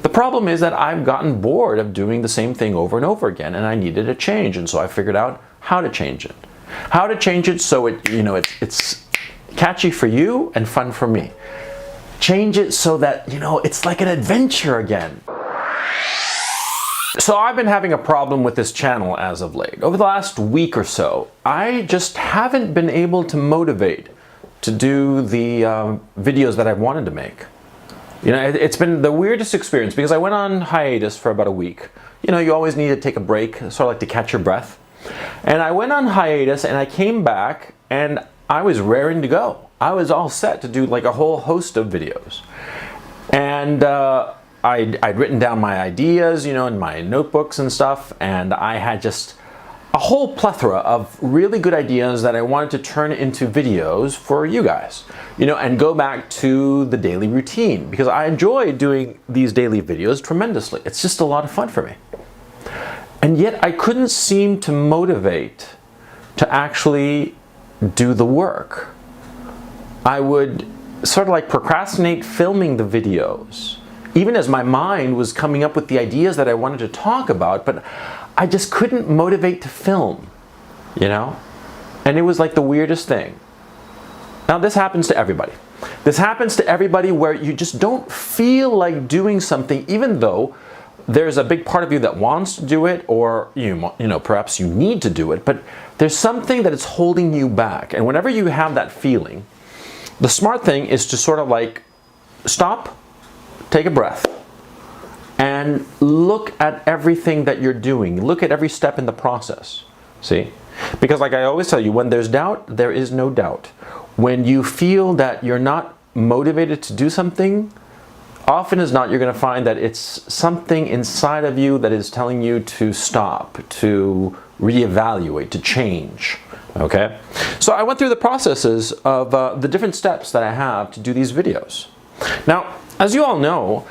The problem is that I've gotten bored of doing the same thing over and over again, and I needed a change, and so I figured out how to change it. How to change it so it's catchy for you and fun for me. Change it so that, it's like an adventure again. So I've been having a problem with this channel as of late. Over the last week or so, I just haven't been able to motivate to do the videos that I wanted to make. It's been the weirdest experience because I went on hiatus for about a week. You always need to take a break, sort of like to catch your breath. And I went on hiatus and I came back and I was raring to go. I was all set to do like a whole host of videos. And I'd written down my ideas, in my notebooks and stuff, and I had just a whole plethora of really good ideas that I wanted to turn into videos for you guys, and go back to the daily routine because I enjoy doing these daily videos tremendously. It's just a lot of fun for me. And yet I couldn't seem to motivate to actually do the work. I would sort of like procrastinate filming the videos, even as my mind was coming up with the ideas that I wanted to talk about, but I just couldn't motivate to film, And it was like the weirdest thing. Now this happens to everybody. This happens to everybody where you just don't feel like doing something even though there's a big part of you that wants to do it, or perhaps you need to do it, but there's something that is holding you back. And whenever you have that feeling, the smart thing is to sort of like stop, take a breath, and look at everything that you're doing. Look at every step in the process. See? Because like I always tell you, when there's doubt, there is no doubt. When you feel that you're not motivated to do something, often as not, you're going to find that it's something inside of you that is telling you to stop, to reevaluate, to change. Okay? So I went through the processes of the different steps that I have to do these videos. Now, as you all know,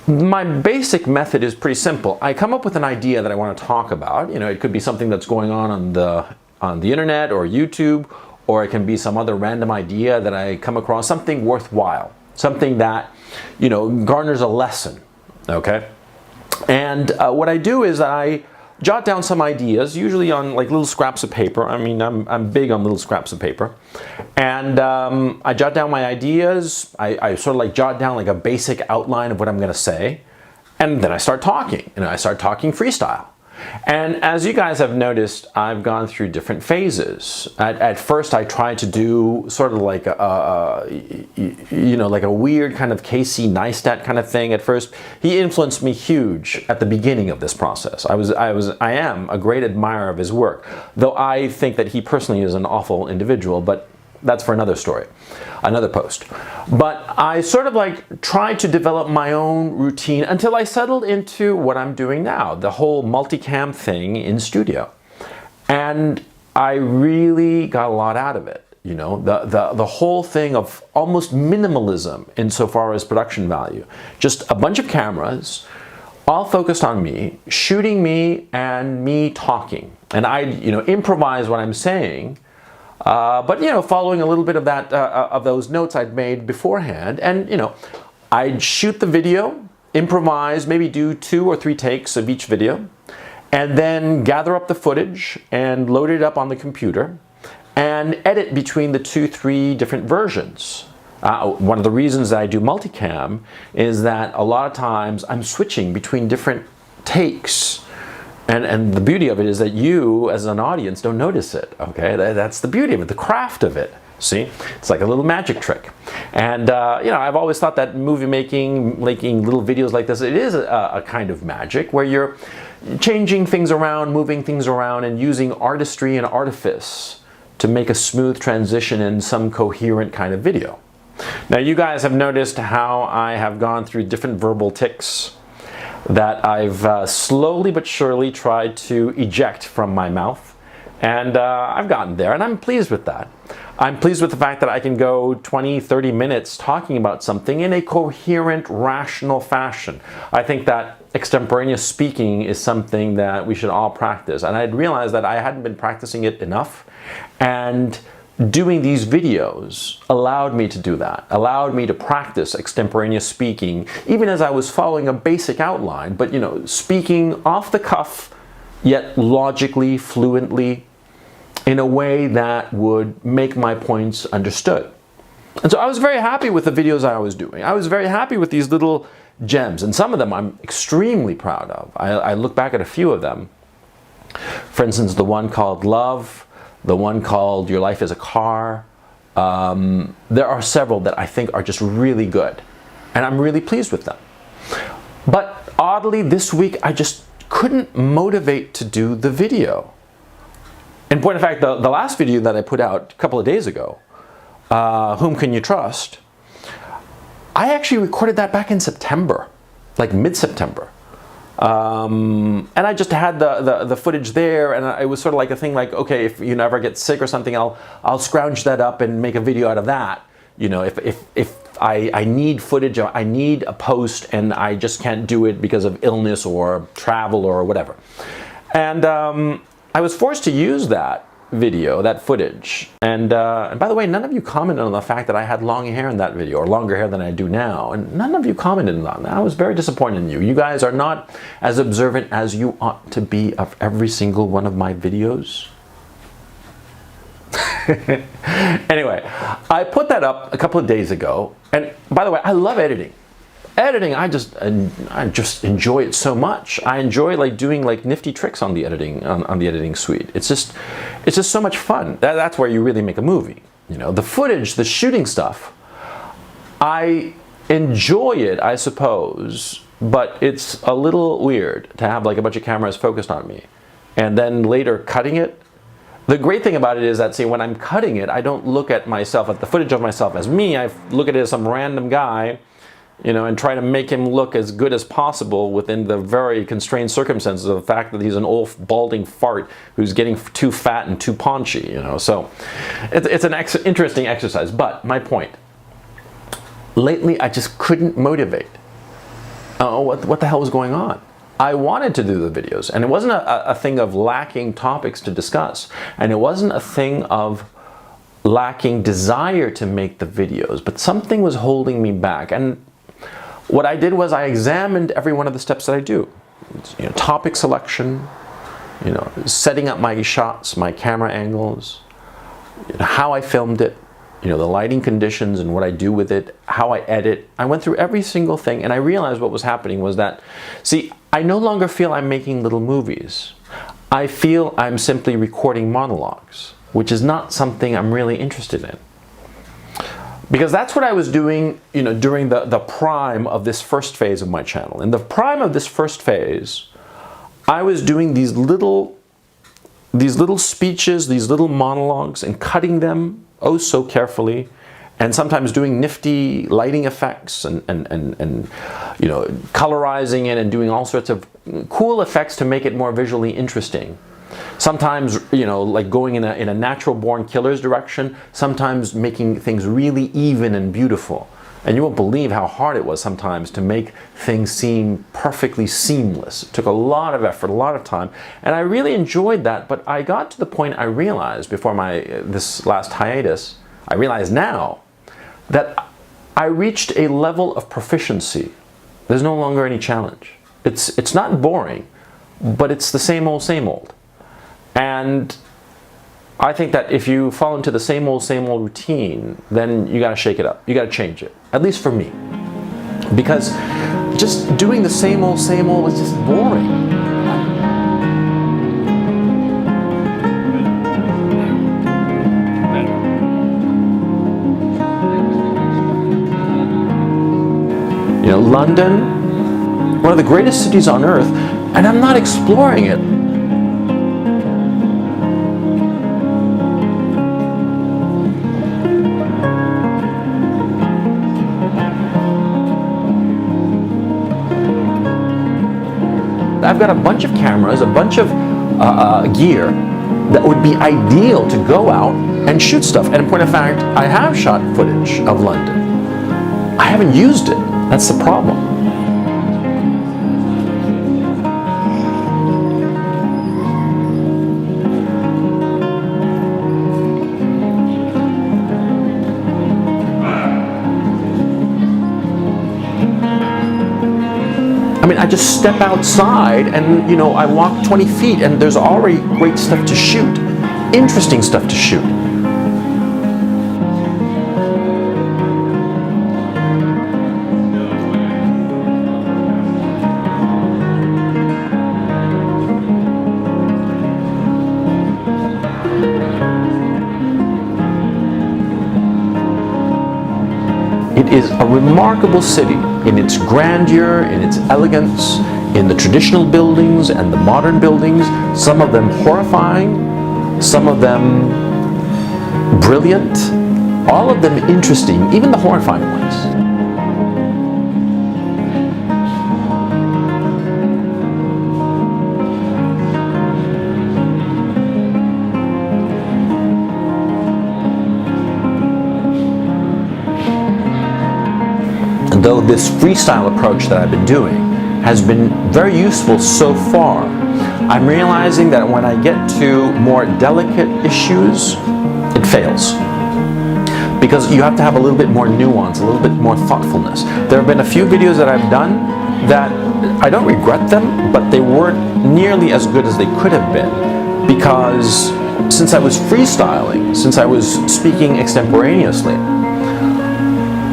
my basic method is pretty simple. I come up with an idea that I want to talk about. It could be something that's going on the internet or YouTube, or it can be some other random idea that I come across, something worthwhile, something that, garners a lesson, okay? And what I do is I jot down some ideas, usually on like little scraps of paper. I mean, I'm big on little scraps of paper. And I jot down my ideas. I sort of like jot down like a basic outline of what I'm going to say. And then I start talking. I start talking freestyle. And as you guys have noticed, I've gone through different phases. At first, I tried to do sort of like like a weird kind of Casey Neistat kind of thing. At first, he influenced me huge at the beginning of this process. I am a great admirer of his work, though I think that he personally is an awful individual. But that's for another story, another post. But I sort of like tried to develop my own routine until I settled into what I'm doing now, the whole multicam thing in studio. And I really got a lot out of it. The whole thing of almost minimalism insofar as production value. Just a bunch of cameras, all focused on me, shooting me and me talking. And I, improvise what I'm saying. But following a little bit of that of those notes I'd made beforehand, and I'd shoot the video, improvise, maybe do 2 or 3 takes of each video, and then gather up the footage and load it up on the computer, and edit between the 2-3 different versions. One of the reasons that I do multicam is that a lot of times I'm switching between different takes. And the beauty of it is that you, as an audience, don't notice it, okay? That's the beauty of it, the craft of it, see? It's like a little magic trick. And, I've always thought that movie making little videos like this, it is a kind of magic where you're changing things around, moving things around, and using artistry and artifice to make a smooth transition in some coherent kind of video. Now, you guys have noticed how I have gone through different verbal tics that I've slowly but surely tried to eject from my mouth. And I've gotten there, and I'm pleased with that. I'm pleased with the fact that I can go 20, 30 minutes talking about something in a coherent, rational fashion. I think that extemporaneous speaking is something that we should all practice. And I'd realized that I hadn't been practicing it enough. And doing these videos allowed me to do that, allowed me to practice extemporaneous speaking, even as I was following a basic outline, but speaking off the cuff, yet logically, fluently, in a way that would make my points understood. And so I was very happy with the videos I was doing. I was very happy with these little gems, and some of them I'm extremely proud of. I look back at a few of them. For instance, the one called Love, the one called Your Life is a Car. There are several that I think are just really good, and I'm really pleased with them. But oddly, this week I just couldn't motivate to do the video. In point of fact, the last video that I put out a couple of days ago, Whom Can You Trust? I actually recorded that back in September, like mid-September. And I just had the footage there, and it was sort of like a thing like, okay, if you never get sick or something, I'll scrounge that up and make a video out of that. If I need footage, I need a post, and I just can't do it because of illness or travel or whatever. And I was forced to use that video, that footage. And by the way, none of you commented on the fact that I had long hair in that video, or longer hair than I do now. And none of you commented on that. I was very disappointed in you. You guys are not as observant as you ought to be of every single one of my videos. Anyway, I put that up a couple of days ago. And by the way, I love editing. Editing, I just enjoy it so much. I enjoy doing nifty tricks on the editing suite. It's just so much fun. That's where you really make a movie. The footage, the shooting stuff, I enjoy it, I suppose, but it's a little weird to have a bunch of cameras focused on me, and then later cutting it. The great thing about it is that, see, when I'm cutting it, I don't look at myself, at the footage of myself as me. I look at it as some random guy, and try to make him look as good as possible within the very constrained circumstances of the fact that he's an old balding fart who's getting too fat and too paunchy, So it's an interesting exercise. But my point, lately I just couldn't motivate. What the hell was going on? I wanted to do the videos, and it wasn't a thing of lacking topics to discuss, and it wasn't a thing of lacking desire to make the videos, but something was holding me back. And what I did was I examined every one of the steps that I do. Topic selection, setting up my shots, my camera angles, how I filmed it, the lighting conditions and what I do with it, how I edit. I went through every single thing, and I realized what was happening was that, see, I no longer feel I'm making little movies. I feel I'm simply recording monologues, which is not something I'm really interested in. Because that's what I was doing, during the prime of this first phase of my channel. In the prime of this first phase, I was doing these little speeches, these little monologues, and cutting them oh so carefully, and sometimes doing nifty lighting effects and colorizing it and doing all sorts of cool effects to make it more visually interesting. Sometimes, going in a natural born killer's direction, sometimes making things really even and beautiful. And you won't believe how hard it was sometimes to make things seem perfectly seamless. It took a lot of effort, a lot of time, and I really enjoyed that. But I got to the point I realized before this last hiatus, I realize now that I reached a level of proficiency. There's no longer any challenge. It's not boring, but it's the same old, same old. And I think that if you fall into the same old routine, then you got to shake it up. You got to change it, at least for me. Because just doing the same old is just boring. London, one of the greatest cities on earth, and I'm not exploring it. I've got a bunch of cameras, a bunch of gear that would be ideal to go out and shoot stuff. And in point of fact, I have shot footage of London. I haven't used it. That's the problem. mean, I just step outside and, you know, I walk 20 feet and there's already great stuff to shoot, interesting stuff to shoot. It is a remarkable city in its grandeur, in its elegance, in the traditional buildings and the modern buildings, some of them horrifying, some of them brilliant, all of them interesting, even the horrifying ones. Though this freestyle approach that I've been doing has been very useful so far, I'm realizing that when I get to more delicate issues, it fails. Because you have to have a little bit more nuance, a little bit more thoughtfulness. There have been a few videos that I've done that I don't regret them, but they weren't nearly as good as they could have been. Because since I was freestyling, since I was speaking extemporaneously,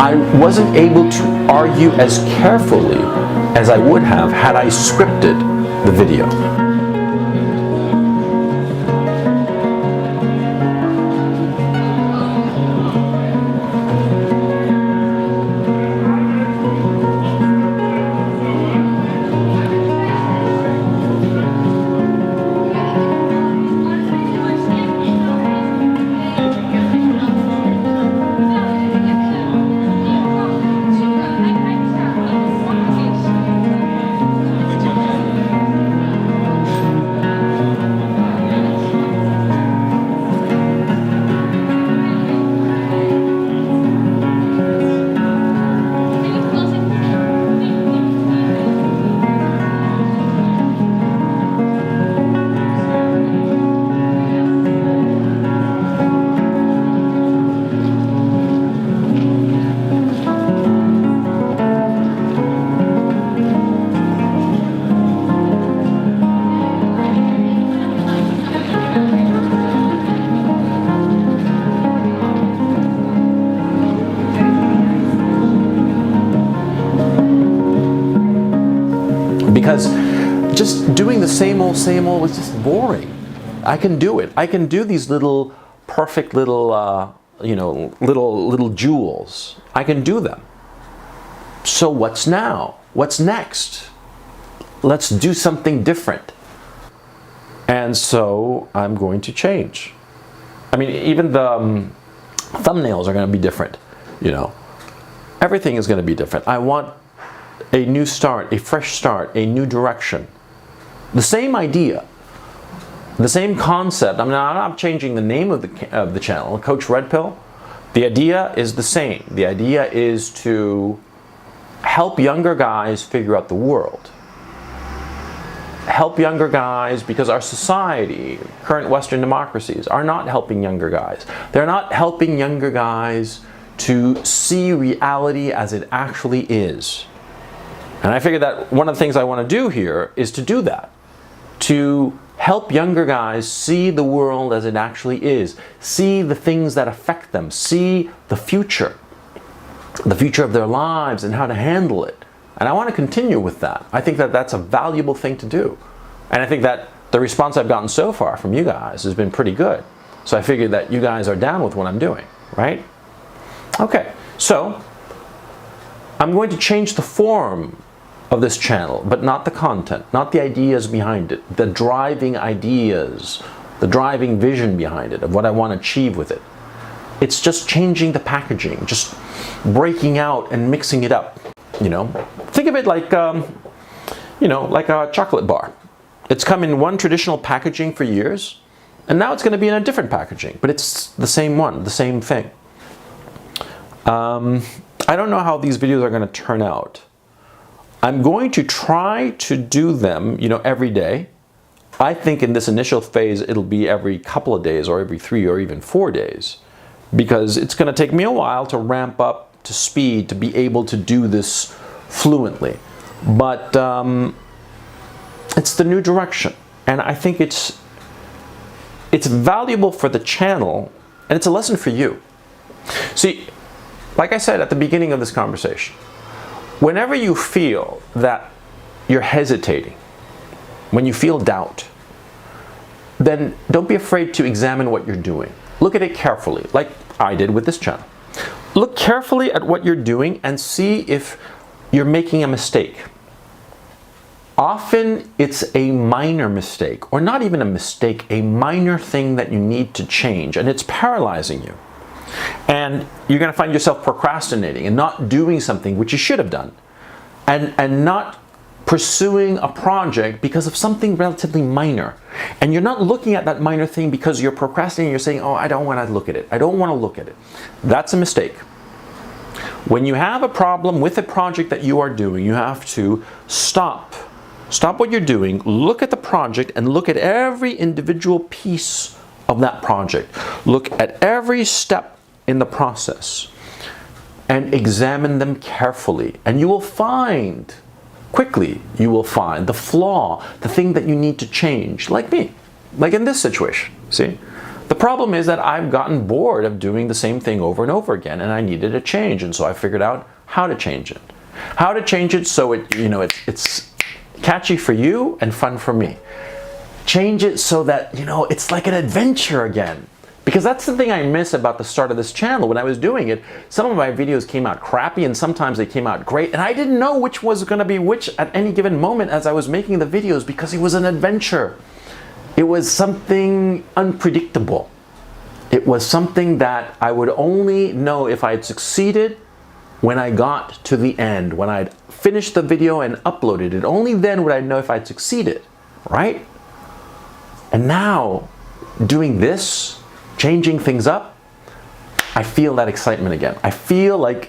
I wasn't able to argue as carefully as I would have had I scripted the video. Because just doing the same old was just boring. I can do it. I can do these little perfect little, little jewels. I can do them. So what's now? What's next? Let's do something different. And so I'm going to change. I mean, even the thumbnails are going to be different, you know. Everything is going to be different. I want a new start, a fresh start, a new direction. The same idea, the same concept. I mean, I'm not changing the name of the channel, Coach Red Pill. The idea is the same. The idea is to help younger guys figure out the world. Help younger guys because our society, current Western democracies, are not helping younger guys. They're not helping younger guys to see reality as it actually is. And I figured that one of the things I want to do here is to do that. To help younger guys see the world as it actually is. See the things that affect them. See the future of their lives and how to handle it. And I want to continue with that. I think that that's a valuable thing to do. And I think that the response I've gotten so far from you guys has been pretty good. So I figured that you guys are down with what I'm doing, right? Okay, so I'm going to change the form of this channel, but not the content, not the ideas behind it, the driving ideas, the driving vision behind it, of what I want to achieve with it. It's just changing the packaging, just breaking out and mixing it up, you know. Think of it like, like a chocolate bar. It's come in one traditional packaging for years, and now it's going to be in a different packaging, but it's the same one, the same thing. I don't know how these videos are going to turn out. I'm going to try to do them, every day. I think in this initial phase, it'll be every couple of days or every 3 or even 4 days, because it's going to take me a while to ramp up to speed to be able to do this fluently. but it's the new direction, and I think it's valuable for the channel, and it's a lesson for you. See, like I said at the beginning of this conversation, whenever you feel that you're hesitating, when you feel doubt, then don't be afraid to examine what you're doing. Look at it carefully, like I did with this channel. Look carefully at what you're doing and see if you're making a mistake. Often it's a minor mistake, or not even a mistake, a minor thing that you need to change, and it's paralyzing you. And you're going to find yourself procrastinating and not doing something which you should have done, and not pursuing a project because of something relatively minor. And you're not looking at that minor thing because you're procrastinating. You're saying, oh, I don't want to look at it. I don't want to look at it. That's a mistake. When you have a problem with a project that you are doing, you have to stop. Stop what you're doing, look at the project, and look at every individual piece of that project. Look at every step in the process and examine them carefully. And you will find, quickly, you will find the flaw, the thing that you need to change, like me, like in this situation, see? The problem is that I've gotten bored of doing the same thing over and over again, and I needed a change, and so I figured out how to change it. How to change it so it's catchy for you and fun for me. Change it so that, it's like an adventure again. Because that's the thing I miss about the start of this channel. When I was doing it, some of my videos came out crappy and sometimes they came out great, and I didn't know which was going to be which at any given moment as I was making the videos, because it was an adventure. It was something unpredictable. It was something that I would only know if I had succeeded when I got to the end, when I'd finished the video and uploaded it. Only then would I know if I'd succeeded, right? And now, doing this, changing things up, I feel that excitement again. I feel like,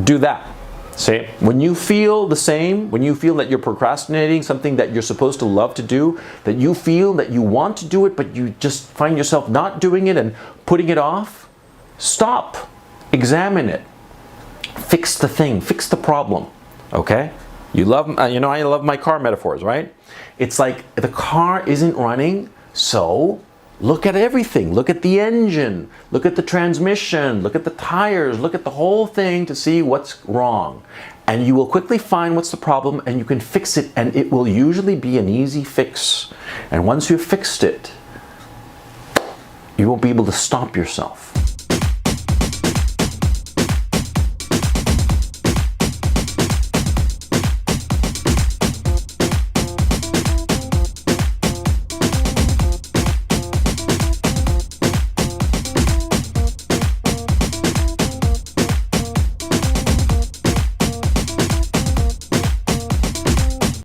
do that. See, when you feel the same, when you feel that you're procrastinating something that you're supposed to love to do, that you feel that you want to do it, but you just find yourself not doing it and putting it off, stop, examine it, fix the thing, fix the problem, okay? I love my car metaphors, right? It's like the car isn't running, so look at everything. Look at the engine, look at the transmission, look at the tires, look at the whole thing to see what's wrong. And you will quickly find what's the problem, and you can fix it, and it will usually be an easy fix. And once you've fixed it, you won't be able to stop yourself.